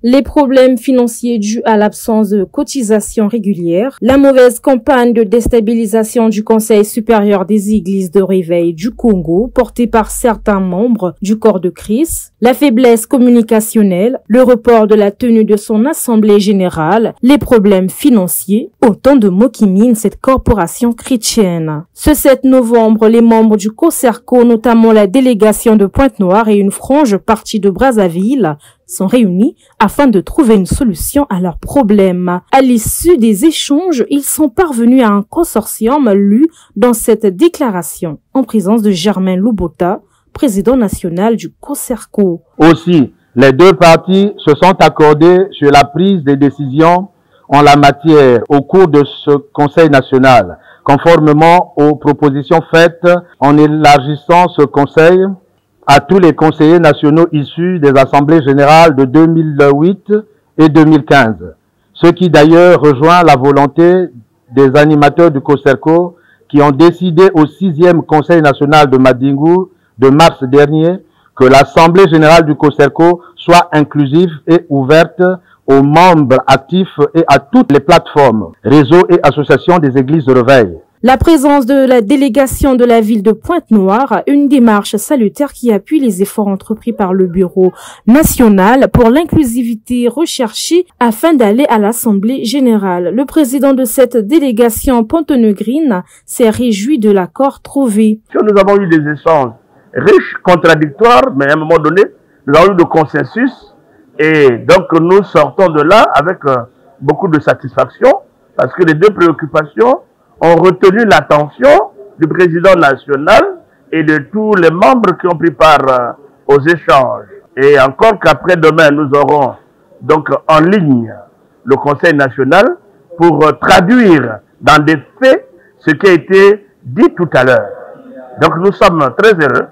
Les problèmes financiers dus à l'absence de cotisations régulières, la mauvaise campagne de déstabilisation du Conseil supérieur des églises de réveil du Congo portée par certains membres du corps de Christ, la faiblesse communicationnelle, le report de la tenue de son assemblée générale, les problèmes financiers, autant de mots qui minent cette corporation chrétienne. Ce 7 novembre, les membres du COSERCO, notamment la délégation de Pointe-Noire et une frange partie de Brazzaville, sont réunis afin de trouver une solution à leurs problèmes. À l'issue des échanges, ils sont parvenus à un consortium lu dans cette déclaration, en présence de Germain Loubota, président national du COSERCO. Aussi, les deux parties se sont accordées sur la prise des décisions en la matière au cours de ce Conseil national, conformément aux propositions faites en élargissant ce Conseil à tous les conseillers nationaux issus des assemblées générales de 2008 et 2015. Ce qui d'ailleurs rejoint la volonté des animateurs du COSERCO qui ont décidé au 6e Conseil national de Madingu de mars dernier que l'assemblée générale du COSERCO soit inclusive et ouverte aux membres actifs et à toutes les plateformes, réseaux et associations des églises de réveil. La présence de la délégation de la ville de Pointe-Noire, une démarche salutaire qui appuie les efforts entrepris par le Bureau national pour l'inclusivité recherchée afin d'aller à l'Assemblée générale. Le président de cette délégation, Pontenegrine, s'est réjoui de l'accord trouvé. Nous avons eu des échanges riches, contradictoires, mais à un moment donné, nous avons eu de consensus et donc nous sortons de là avec beaucoup de satisfaction parce que les deux préoccupations ont retenu l'attention du président national et de tous les membres qui ont pris part aux échanges. Et encore qu'après-demain, nous aurons donc en ligne le Conseil national pour traduire dans des faits ce qui a été dit tout à l'heure. Donc nous sommes très heureux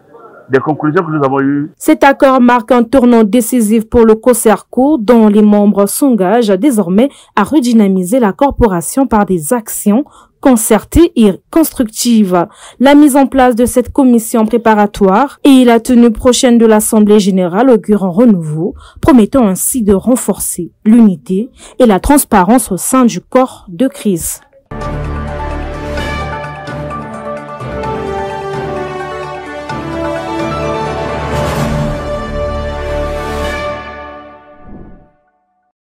des conclusions que nous avons eues. Cet accord marque un tournant décisif pour le COSERCO dont les membres s'engagent désormais à redynamiser la corporation par des actions concertée et constructive. La mise en place de cette commission préparatoire et la tenue prochaine de l'Assemblée générale augure un renouveau, promettant ainsi de renforcer l'unité et la transparence au sein du corps de Christ.